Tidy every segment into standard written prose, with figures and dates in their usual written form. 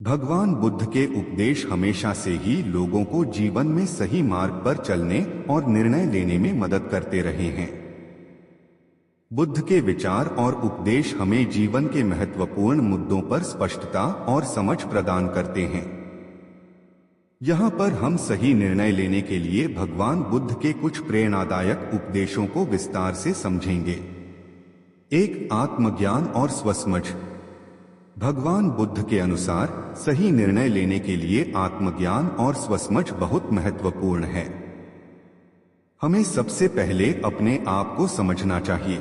भगवान बुद्ध के उपदेश हमेशा से ही लोगों को जीवन में सही मार्ग पर चलने और निर्णय लेने में मदद करते रहे हैं। बुद्ध के विचार और उपदेश हमें जीवन के महत्वपूर्ण मुद्दों पर स्पष्टता और समझ प्रदान करते हैं। यहाँ पर हम सही निर्णय लेने के लिए भगवान बुद्ध के कुछ प्रेरणादायक उपदेशों को विस्तार से समझेंगे। एक, आत्मज्ञान और स्वसमझ। भगवान बुद्ध के अनुसार सही निर्णय लेने के लिए आत्मज्ञान और स्वसमझ बहुत महत्वपूर्ण है। हमें सबसे पहले अपने आप को समझना चाहिए।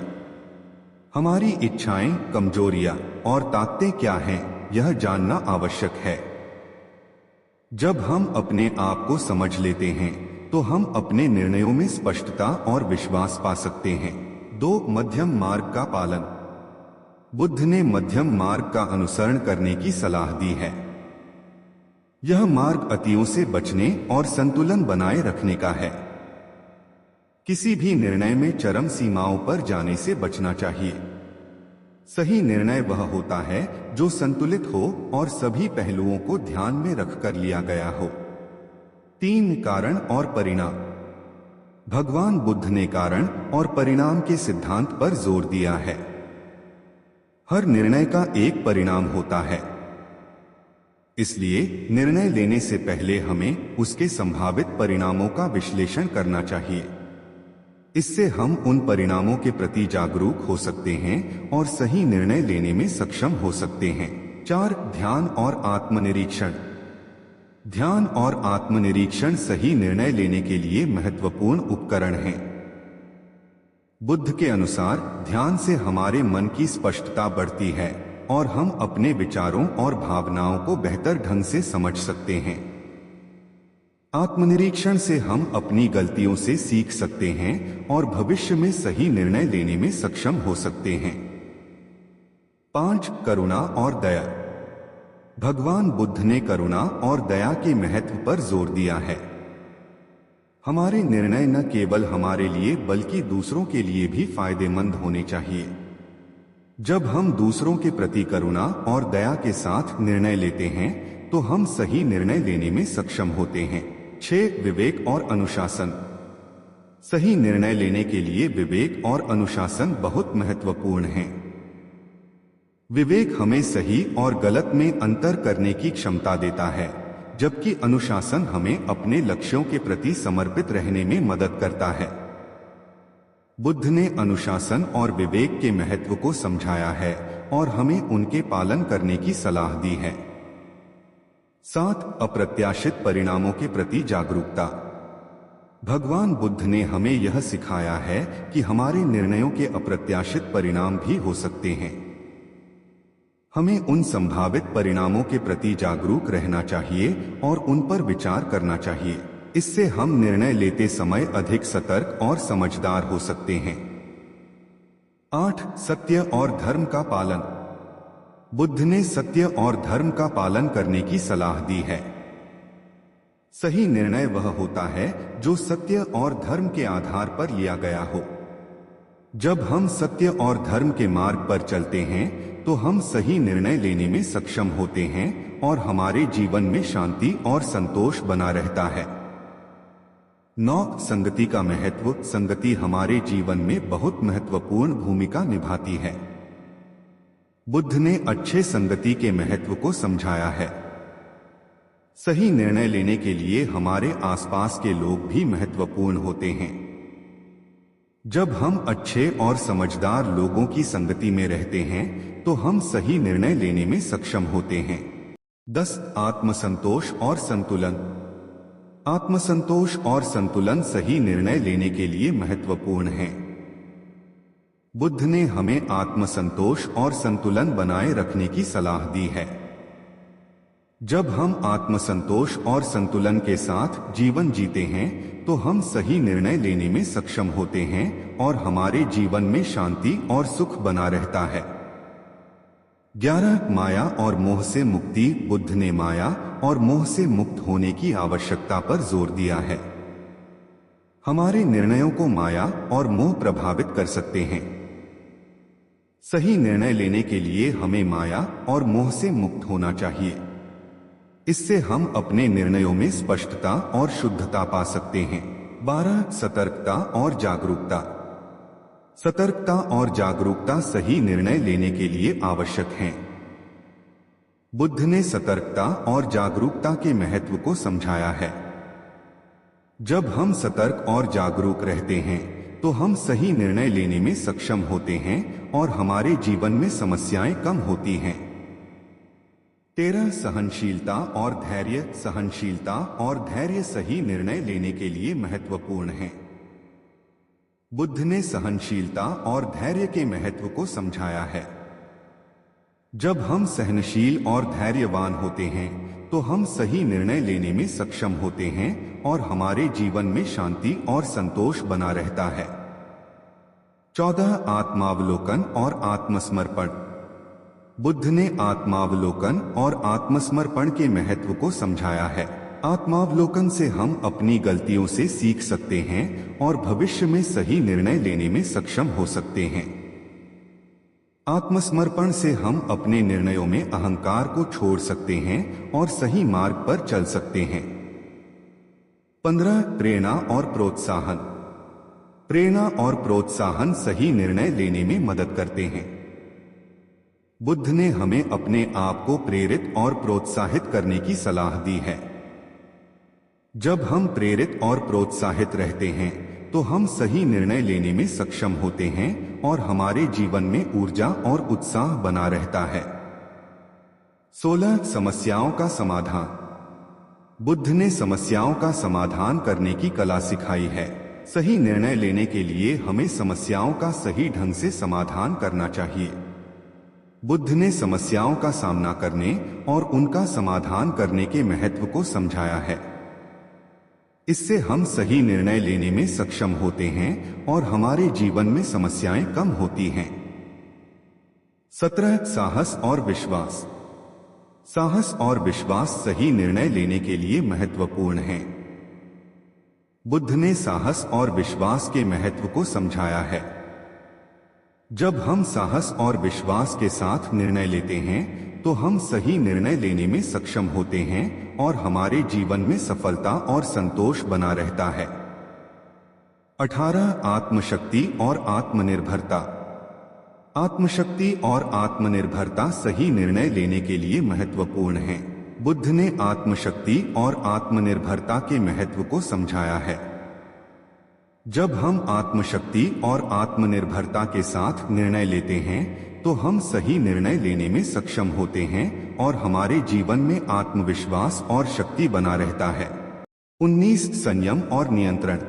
हमारी इच्छाएं, कमजोरियां और ताकतें क्या हैं, यह जानना आवश्यक है। जब हम अपने आप को समझ लेते हैं तो हम अपने निर्णयों में स्पष्टता और विश्वास पा सकते हैं। 2, मध्यम मार्ग का पालन। बुद्ध ने मध्यम मार्ग का अनुसरण करने की सलाह दी है। यह मार्ग अतियों से बचने और संतुलन बनाए रखने का है। किसी भी निर्णय में चरम सीमाओं पर जाने से बचना चाहिए। सही निर्णय वह होता है जो संतुलित हो और सभी पहलुओं को ध्यान में रखकर लिया गया हो। 3, कारण और परिणाम। भगवान बुद्ध ने कारण और परिणाम के सिद्धांत पर जोर दिया है। हर निर्णय का एक परिणाम होता है, इसलिए निर्णय लेने से पहले हमें उसके संभावित परिणामों का विश्लेषण करना चाहिए। इससे हम उन परिणामों के प्रति जागरूक हो सकते हैं और सही निर्णय लेने में सक्षम हो सकते हैं। 4, ध्यान और आत्मनिरीक्षण। ध्यान और आत्मनिरीक्षण सही निर्णय लेने के लिए महत्वपूर्ण उपकरण हैं। बुद्ध के अनुसार ध्यान से हमारे मन की स्पष्टता बढ़ती है और हम अपने विचारों और भावनाओं को बेहतर ढंग से समझ सकते हैं। आत्मनिरीक्षण से हम अपनी गलतियों से सीख सकते हैं और भविष्य में सही निर्णय लेने में सक्षम हो सकते हैं। 5, करुणा और दया। भगवान बुद्ध ने करुणा और दया के महत्व पर जोर दिया है। हमारे निर्णय न केवल हमारे लिए बल्कि दूसरों के लिए भी फायदेमंद होने चाहिए। जब हम दूसरों के प्रति करुणा और दया के साथ निर्णय लेते हैं तो हम सही निर्णय लेने में सक्षम होते हैं। 6, विवेक और अनुशासन। सही निर्णय लेने के लिए विवेक और अनुशासन बहुत महत्वपूर्ण हैं। विवेक हमें सही और गलत में अंतर करने की क्षमता देता है, जबकि अनुशासन हमें अपने लक्ष्यों के प्रति समर्पित रहने में मदद करता है। बुद्ध ने अनुशासन और विवेक के महत्व को समझाया है और हमें उनके पालन करने की सलाह दी है। 7, अप्रत्याशित परिणामों के प्रति जागरूकता। भगवान बुद्ध ने हमें यह सिखाया है कि हमारे निर्णयों के अप्रत्याशित परिणाम भी हो सकते हैं। हमें उन संभावित परिणामों के प्रति जागरूक रहना चाहिए और उन पर विचार करना चाहिए। इससे हम निर्णय लेते समय अधिक सतर्क और समझदार हो सकते हैं। 8, सत्य और धर्म का पालन। बुद्ध ने सत्य और धर्म का पालन करने की सलाह दी है। सही निर्णय वह होता है जो सत्य और धर्म के आधार पर लिया गया हो। जब हम सत्य और धर्म के मार्ग पर चलते हैं तो हम सही निर्णय लेने में सक्षम होते हैं और हमारे जीवन में शांति और संतोष बना रहता है। 9, संगति का महत्व। संगति हमारे जीवन में बहुत महत्वपूर्ण भूमिका निभाती है। बुद्ध ने अच्छे संगति के महत्व को समझाया है। सही निर्णय लेने के लिए हमारे आसपास के लोग भी महत्वपूर्ण होते हैं। जब हम अच्छे और समझदार लोगों की संगति में रहते हैं तो हम सही निर्णय लेने में सक्षम होते हैं। 10, आत्मसंतोष और संतुलन। आत्मसंतोष और संतुलन सही निर्णय लेने के लिए महत्वपूर्ण है। बुद्ध ने हमें आत्मसंतोष और संतुलन बनाए रखने की सलाह दी है। जब हम आत्मसंतोष और संतुलन के साथ जीवन जीते हैं तो हम सही निर्णय लेने में सक्षम होते हैं और हमारे जीवन में शांति और सुख बना रहता है। 11, माया और मोह से मुक्ति। बुद्ध ने माया और मोह से मुक्त होने की आवश्यकता पर जोर दिया है। हमारे निर्णयों को माया और मोह प्रभावित कर सकते हैं। सही निर्णय लेने के लिए हमें माया और मोह से मुक्त होना चाहिए। इससे हम अपने निर्णयों में स्पष्टता और शुद्धता पा सकते हैं। 12 सतर्कता और जागरूकता। सतर्कता और जागरूकता सही निर्णय लेने के लिए आवश्यक हैं। बुद्ध ने सतर्कता और जागरूकता के महत्व को समझाया है। जब हम सतर्क और जागरूक रहते हैं तो हम सही निर्णय लेने में सक्षम होते हैं और हमारे जीवन में समस्याएं कम होती हैं। 13 सहनशीलता और धैर्य। सहनशीलता और धैर्य सही निर्णय लेने के लिए महत्वपूर्ण हैं। बुद्ध ने सहनशीलता और धैर्य के महत्व को समझाया है। जब हम सहनशील और धैर्यवान होते हैं तो हम सही निर्णय लेने में सक्षम होते हैं और हमारे जीवन में शांति और संतोष बना रहता है। 14 आत्मावलोकन और आत्मसमर्पण। बुद्ध ने आत्मावलोकन और आत्मसमर्पण के महत्व को समझाया है। आत्मावलोकन से हम अपनी गलतियों से सीख सकते हैं और भविष्य में सही निर्णय लेने में सक्षम हो सकते हैं। आत्मसमर्पण से हम अपने निर्णयों में अहंकार को छोड़ सकते हैं और सही मार्ग पर चल सकते हैं। 15 प्रेरणा और प्रोत्साहन। प्रेरणा और प्रोत्साहन सही निर्णय लेने में मदद करते हैं। बुद्ध ने हमें अपने आप को प्रेरित और प्रोत्साहित करने की सलाह दी है। जब हम प्रेरित और प्रोत्साहित रहते हैं तो हम सही निर्णय लेने में सक्षम होते हैं और हमारे जीवन में ऊर्जा और उत्साह बना रहता है। 16 समस्याओं का समाधान। बुद्ध ने समस्याओं का समाधान करने की कला सिखाई है। सही निर्णय लेने के लिए हमें समस्याओं का सही ढंग से समाधान करना चाहिए। बुद्ध ने समस्याओं का सामना करने और उनका समाधान करने के महत्व को समझाया है। इससे हम सही निर्णय लेने में सक्षम होते हैं और हमारे जीवन में समस्याएं कम होती हैं। 17 साहस और विश्वास। साहस और विश्वास सही निर्णय लेने के लिए महत्वपूर्ण हैं। बुद्ध ने साहस और विश्वास के महत्व को समझाया है। जब हम साहस और विश्वास के साथ निर्णय लेते हैं तो हम सही निर्णय लेने में सक्षम होते हैं और हमारे जीवन में सफलता और संतोष बना रहता है। 18 आत्मशक्ति और आत्मनिर्भरता। आत्मशक्ति और आत्मनिर्भरता सही निर्णय लेने के लिए महत्वपूर्ण है। बुद्ध ने आत्मशक्ति और आत्मनिर्भरता के महत्व को समझाया है। जब हम आत्मशक्ति और आत्मनिर्भरता के साथ निर्णय लेते हैं तो हम सही निर्णय लेने में सक्षम होते हैं और हमारे जीवन में आत्मविश्वास और शक्ति बना रहता है। 19 संयम और नियंत्रण।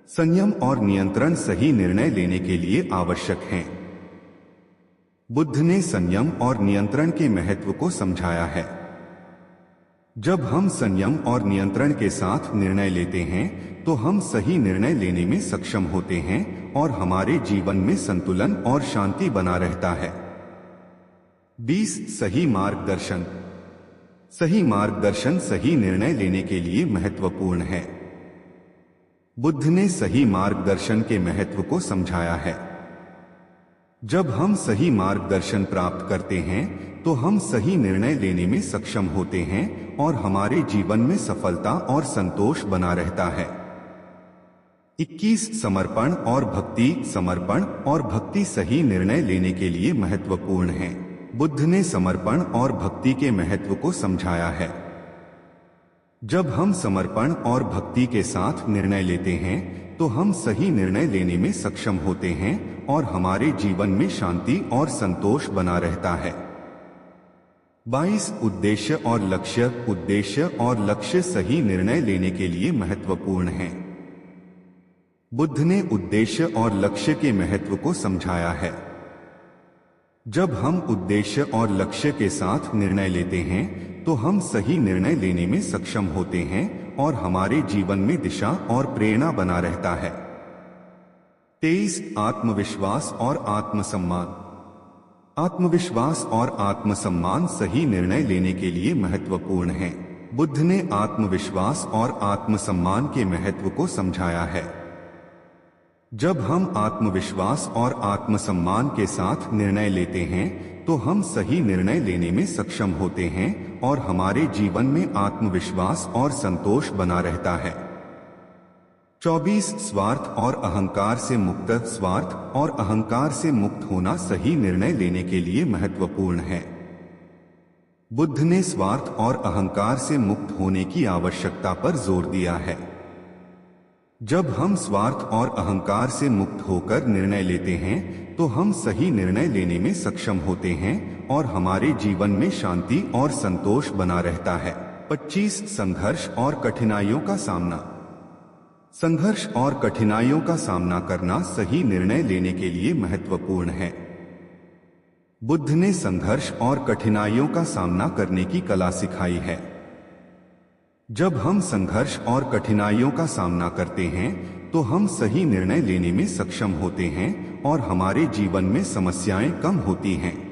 संयम और नियंत्रण सही निर्णय लेने के लिए आवश्यक हैं। बुद्ध ने संयम और नियंत्रण के महत्व को समझाया है। जब हम संयम और नियंत्रण के साथ निर्णय लेते हैं तो हम सही निर्णय लेने में सक्षम होते हैं और हमारे जीवन में संतुलन और शांति बना रहता है। 20 सही मार्गदर्शन। सही मार्गदर्शन सही निर्णय लेने के लिए महत्वपूर्ण है। बुद्ध ने सही मार्गदर्शन के महत्व को समझाया है। जब हम सही मार्गदर्शन प्राप्त करते हैं तो हम सही निर्णय लेने में सक्षम होते हैं और हमारे जीवन में सफलता और संतोष बना रहता है। 21 समर्पण और भक्ति। समर्पण और भक्ति सही निर्णय लेने के लिए महत्वपूर्ण है। बुद्ध ने समर्पण और भक्ति के महत्व को समझाया है। जब हम समर्पण और भक्ति के साथ निर्णय लेते हैं तो हम सही निर्णय लेने में सक्षम होते हैं और हमारे जीवन में शांति और संतोष बना रहता है। 22 उद्देश्य और लक्ष्य। उद्देश्य और लक्ष्य सही निर्णय लेने के लिए महत्वपूर्ण हैं। बुद्ध ने उद्देश्य और लक्ष्य के महत्व को समझाया है। जब हम उद्देश्य और लक्ष्य के साथ निर्णय लेते हैं तो हम सही निर्णय लेने में सक्षम होते हैं और हमारे जीवन में दिशा और प्रेरणा बना रहता है। 23 आत्मविश्वास और आत्मसम्मान। आत्मविश्वास और आत्मसम्मान सही निर्णय लेने के लिए महत्वपूर्ण है। बुद्ध ने आत्मविश्वास और आत्मसम्मान के महत्व को समझाया है। जब हम आत्मविश्वास और आत्मसम्मान के साथ निर्णय लेते हैं तो हम सही निर्णय लेने में सक्षम होते हैं और हमारे जीवन में आत्मविश्वास और संतोष बना रहता है। 24 स्वार्थ और अहंकार से मुक्त। स्वार्थ और अहंकार से मुक्त होना सही निर्णय लेने के लिए महत्वपूर्ण है। बुद्ध ने स्वार्थ और अहंकार से मुक्त होने की आवश्यकता पर जोर दिया है। जब हम स्वार्थ और अहंकार से मुक्त होकर निर्णय लेते हैं तो हम सही निर्णय लेने में सक्षम होते हैं और हमारे जीवन में शांति और संतोष बना रहता है। 25 संघर्ष और कठिनाइयों का सामना। संघर्ष और कठिनाइयों का सामना करना सही निर्णय लेने के लिए महत्वपूर्ण है। बुद्ध ने संघर्ष और कठिनाइयों का सामना करने की कला सिखाई है। जब हम संघर्ष और कठिनाइयों का सामना करते हैं तो हम सही निर्णय लेने में सक्षम होते हैं और हमारे जीवन में समस्याएं कम होती हैं।